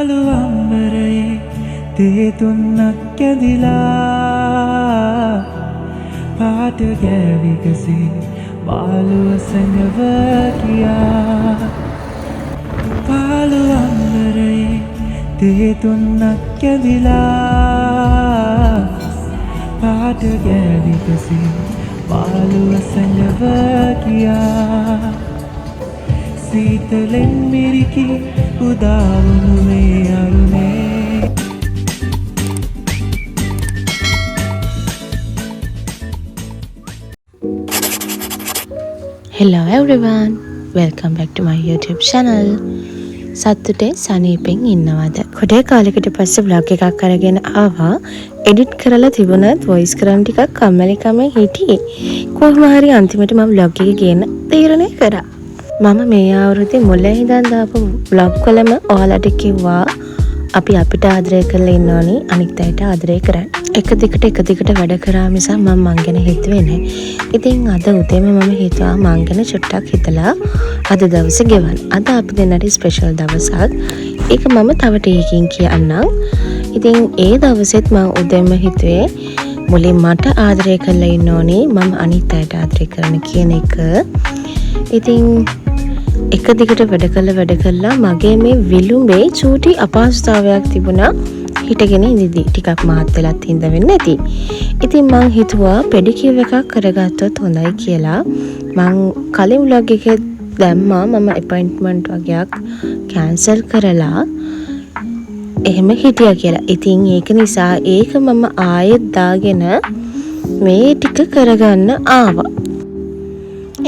පාළු අම්බරයේ තේ තුන්නක් ඇදිලා පාට ගෑවිකසේ පාළුව සැඟව කියා පාළු අම්බරයේ තේ තුන්නක් ඇදිලා පාට ගෑවිකසේ පාළුව සැඟව කියා සීතලෙන් මිරිකි උදාවුණු මේ අරුණේ. Hello everyone, welcome back to my YouTube channel. සතුටේ සනීපෙන් ඉන්නවද? කොටේ කාලයකට පස්සේ vlog එකක් අරගෙන ආවා. edit කරලා තිබුණත් voice කරන් ටිකක් කම්මැලිකමෙන් හිටියේ. කොහොම හරි අන්තිමට මම vlog එක ගේන්න තීරණය කරා. මම මේ අවුරුද්දේ මුලින් ඉඳන් දාපු vlog වලම ඔයාලට කිව්වා අපි අපිට ආදරය කරලා ඉන්න ඕනි අනිත් අයට ආදරය කරන්න. එක දිගට වැඩ කරා මිස මම ගැන හිතුවේ නැහැ. ඉතින් අද උදේම මම හිතුවා මං ගැන චුට්ටක් හිතලා අද දවසේ ගෙවන්න. අද අපි දෙන්නට ස්පෙෂල් දවසක්. ඒක මම තව ටිකකින් කියන්නම්. ඉතින් ඒ දවසෙත් මම උදේම හිතුවේ මුලින් මට ආදරය කරලා ඉන්න ඕනි මම අනිත් අයට ආදරය කරන්න කියන එක. ඉතින් එක දිගට වැඩ කළා මගේ මේ විලුඹේ චූටි අපහසුතාවයක් තිබුණා හිටගෙන ඉඳිදී ටිකක් මාත් වෙලත් හින්ද වෙන්නේ නැති. ඉතින් මං හිතුවා පෙඩිකියුර් එකක් කරගත්තොත් හොඳයි කියලා. මං කලින් vlog එකේ දැම්මා මම අපොයින්ට්මන්ට් වගේක් කැන්සල් කරලා එහෙම හිටියා කියලා. ඉතින් ඒක නිසා ඒක මම ආයෙත් දාගෙන මේ ටික කරගන්න ආවා.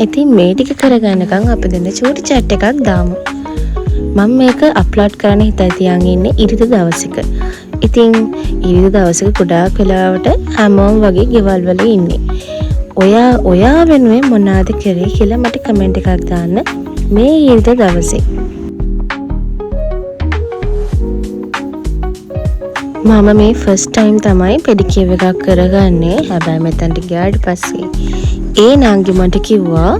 ඉතින් මේ ටික කරගන්නකම් අපි දෙන්න චූටි chat එකක් දාමු. මම මේක අප්ලෝඩ් කරන්න හිතා තියන් ඉන්නේ ඉරිදා දවසක. ඉතින් ඉරිදා දවසක ගොඩාක් වෙලාවට හැමෝම වගේ ගෙවල් වල ඉන්නේ. ඔයා වෙනුවෙන් මොනවාද කරේ කියලා මට කමෙන්ට් එකක් දාන්න මේ ඉරිදා දවසේ. මම මේ ෆස්ට් ටයිම් තමයි පෙඩිකියුර් එකක් කරගන්නේ. හැබැයි මෙතනට ගියාට පස්සේ ඒ නාංගි මට කිව්වා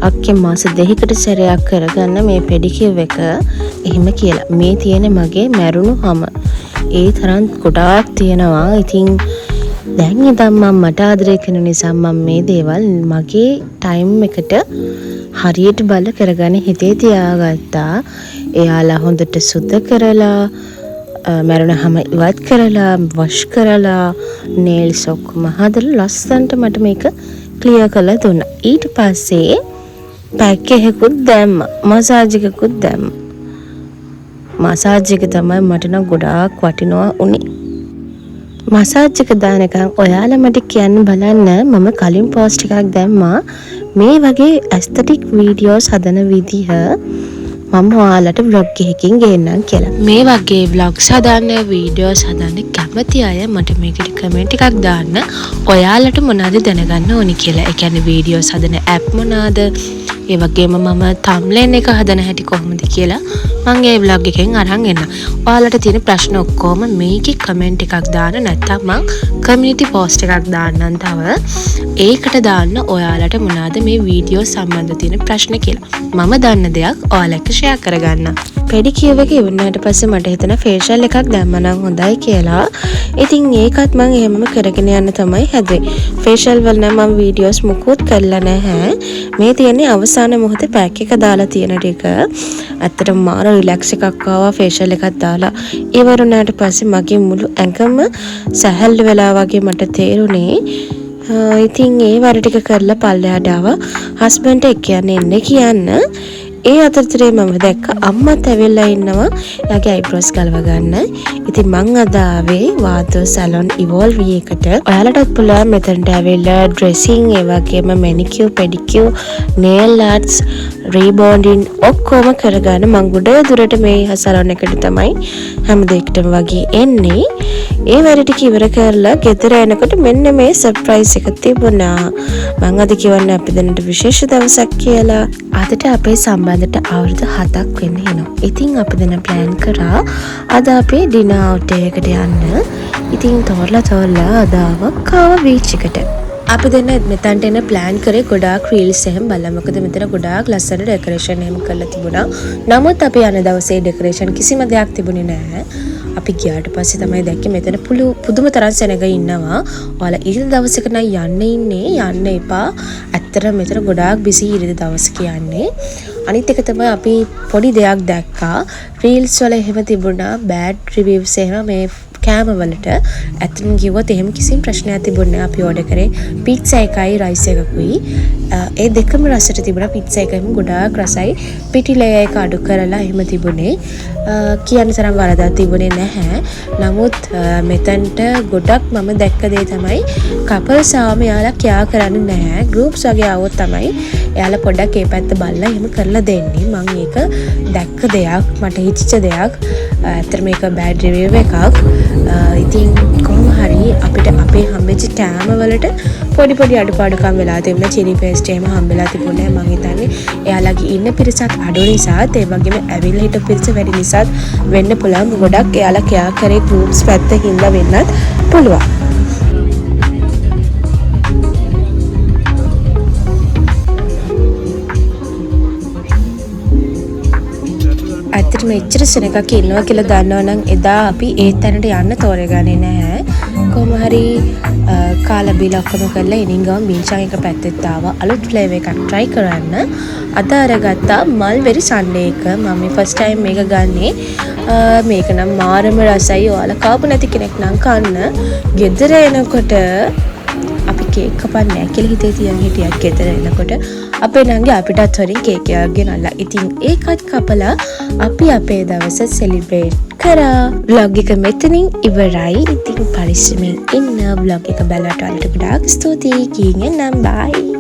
අක්කේ මාස 2කට සැරයක් කරගන්න මේ පෙඩිකියුර් එක එහෙම කියලා. මේ තියෙන මගේ මැරුණු හැම ඒ තරම් ගොඩාක් තියෙනවා. ඉතින් දැන් ඉතින් මට ආදරය කරන නිසා මම මේ දේවල් මගේ ටයිම් එකට හරියට බල කරගන්න හිතේ තියාගත්තා. එයාලා හොඳට සුද්ධ කරලා මැරුණ හැම ඉවත් කරලා වොෂ් කරලා නේල්ස් ඔක්කොම හදලා ලස්සනට මට මේක ක්ලියර් කරලා දුන්නා. ඊට පස්සේ පැක් එකකුත් දැම්මා. මසාජ් එකකුත් දැම්මා. මසාජ් එක තමයි මට නම් ගොඩාක් වටිනවා උනේ. මසාජ් එක දානකම් ඔයාලා මට කියන්න බලන්න මම කලින් පෝස්ට් එකක් දැම්මා මේ වගේ ඇස්තටික් වීඩියෝස් හදන විදිහ මම ඔයාලට vlog එකකින් ගේන්නම් කියලා. මේ වගේ vlogs හදන්න වීඩියෝස් හදන්න කැමති අය මට මේකට කමෙන්ට් එකක් දාන්න. ඔයාලට මොනවද දැනගන්න ඕනි කියලා. ඒ කියන්නේ වීඩියෝස් හදන ඇප් මොනවාද? ඒ වගේම මම thumbnail එක හදන හැටි කොහොමද කියලා මම ඒ vlog එකෙන් අරන් එන්න. ඔයාලට තියෙන ප්‍රශ්න ඔක්කොම මේකේ කමෙන්ට් එකක් දාන්න නැත්නම් මම කමියුනිටි පෝස්ට් එකක් දාන්නම් තව. ඒකට දාන්න ඔයාලට මොනවාද මේ වීඩියෝ සම්බන්ධ තියෙන ප්‍රශ්න කියලා. මම දන්න දෙයක් ඔයාලා එක්ක ෂෙයා කරගන්න. පෙඩිකියුර් එක ඉවරනාට පස්සේ මට හිතෙන ෆේෂල් එකක් දැම්ම නම් හොඳයි කියලා. ඉතින් ඒකත් මම එහෙමම කරගෙන යන්න තමයි හැදුවේ. ෆේෂල් වල නම් මම වීඩියෝස් මුකුත් කරලා නැහැ. මේ තියෙන්නේ අවසාන මොහොතේ පැක් එක දාලා තියෙන ටික. ඇත්තටම මාර රිලැක්ස් එකක් ආවා ෆේෂල් එකක් දාලා. ඉවරනාට පස්සේ මගේ මුළු ඇඟම සැහැල්ලු වෙලා වගේ මට තේරුණේ. ඉතින් ඒ වර ටික කරලා පල්ලෙහාට ආවා. හස්බන්ඩ් එක්ක යන්න කියන්න. ඒ අතරතුරේ මම දැක්ක අම්මත් ඇවිල්ලා ඉන්නවා එයාගේ අයිබ්‍රෝස් ගලව ගන්න. ඉතින් මං අද ආවේ වාතෝ සැලොන් ඉවෝල්ව් එකට. ඔයාලටත් පුළුවන් මෙතනට ඇවිල්ලා ඩ්‍රෙසින් ඒ වගේම මැනිකියුර් පෙඩිකියුර් නේල් ආර්ට්ස් රීබෝන්ඩින් ඔක්කොම කරගන්න. මං ගොඩ දුරට මේ සැලොන් එකට තමයි හැම දෙයකටම වගේ එන්නේ. ඒ වැඩ ටික ඉවර කරලා ගෙදර එනකොට මෙන්න මේ සර්ප්‍රයිස් එක තිබුණා. මං අද කියවන්නේ අපි දෙන්නට විශේෂ දවසක් කියලා. අදට අපේ සම්බන්ධයට අවුරුදු 7ක් වෙන්න එනවා. ඉතින් අපි දෙන්න ප්ලෑන් කරා අද අපේ ඩිනර් අවුට් එකකට යන්න. ඉතින් තෝරලා අද ආවා කාව බීච් එකට. අපි දෙන්න මෙතනට එන ප්ලෑන් කරේ ගොඩාක් රීල්ස් එහෙම බලලා. මොකද මෙතන ගොඩාක් ලස්සන ඩෙකොරේෂන් එහෙම කරලා තිබුණා. නමුත් අපි යන දවසේ ඩෙකොරේෂන් කිසිම දෙයක් තිබුණේ නැහැ. අපි ගියාට පස්සේ තමයි දැක්කේ මෙතන පුදුම තරම් සෙනග ඉන්නවා. ඔයාලා ඊළඟ දවසක නම් යන්න එපා. ඇත්තට මෙතන ගොඩාක් බිසි ඊළඟ දවස් කියන්නේ. අනිත් එක තමයි අපි පොඩි දෙයක් දැක්කා. රීල්ස් වල එහෙම තිබුණා බෑඩ් රිවිව්ස් එහෙම මේ කෑම වලට. ඇත්තටම කිව්වොත් එහෙම කිසිම ප්‍රශ්නයක් තිබුණේ නැහැ. අපි ඕඩර් කරේ පීට්සා එකයි රයිස් එකකුයි. ඒ දෙකම රසට තිබුණා. පීට්සා එකම ගොඩාක් රසයි. පිටි ලේයර් එක අඩු කරලා එහෙම තිබුණේ. කියන්න තරම් වරදක් තිබුණේ නැහැ. නමුත් මෙතනට ගොඩක් මම දැක්ක දේ තමයි කපල්ස් ආවම යාලා කියා කරන්නේ නැහැ. ගෲප්ස් වගේ ආවොත් තමයි එයාලා පොඩ්ඩක් ඒ පැත්ත බලලා එහෙම කරලා දෙන්නේ. මම ඒක දැක්ක දෙයක්, මට හිතිච්ච දෙයක්. ඇත්තට මේක බෑඩ් රිවිව් එකක්. ඉතින් කොහොම හරි අපිට අපේ හම්බෙච්ච කෑම වලට පොඩි අඩුපාඩුකම් වෙලා තිබුණා. චිලි පේස්ට් එහෙම හම්බෙලා තිබුණේ. මම හිතන්නේ එයාලගේ ඉන්න පිරිසක් අඩු නිසාත් ඒ වගේම ඇවිල්ලා හිටපු පිරිස වැඩි නිසාත් වෙන්න පුළුවන්. ගොඩක් එයාලා කියා කරේ ගෲප්ස් පැත්තකින්ද වෙන්නත් පුළුවන්. ඇත්තටම එච්චර සෙනගක් ඉන්නවා කියලා දන්නවනම් එදා අපි ඒ තැනට යන්න තෝරගන්නේ නැහැ. කොහොම හරි කාලා බීලා ඔක්කොම කරලා එනින් ගම බීච් එක පැත්තට ආවා. අලුත් ෆ්ලේවර් එකක් try කරන්න. අද අරගත්තා මල්බෙරි සන්ඩේ එක. මම මේ ෆස්ට් ටයිම් මේක ගන්නේ. මේක නම් මාරම රසයි. ඔයාලා කාපු නැති කෙනෙක් නම් කන්න. ගෙදර එනකොට අපි කේක් කපන්නේ නැහැ කියලා හිතේ තියන් හිටියක් ගෙදර එනකොට අපේ නංගි අපිටත් හොරින් කේක් එකක් ගෙනල්ලා. ඉතින් ඒකත් කපලා අපි අපේ දවස සෙලිබ්‍රේට් කරා. vlog එක මෙතනින් ඉවරයි. ඉතින් පරිස්සමෙන් ඉන්න. vlog එක බලලා ඔයාලට ගොඩාක් ස්තුතියි. කීයෙන් නම් bye.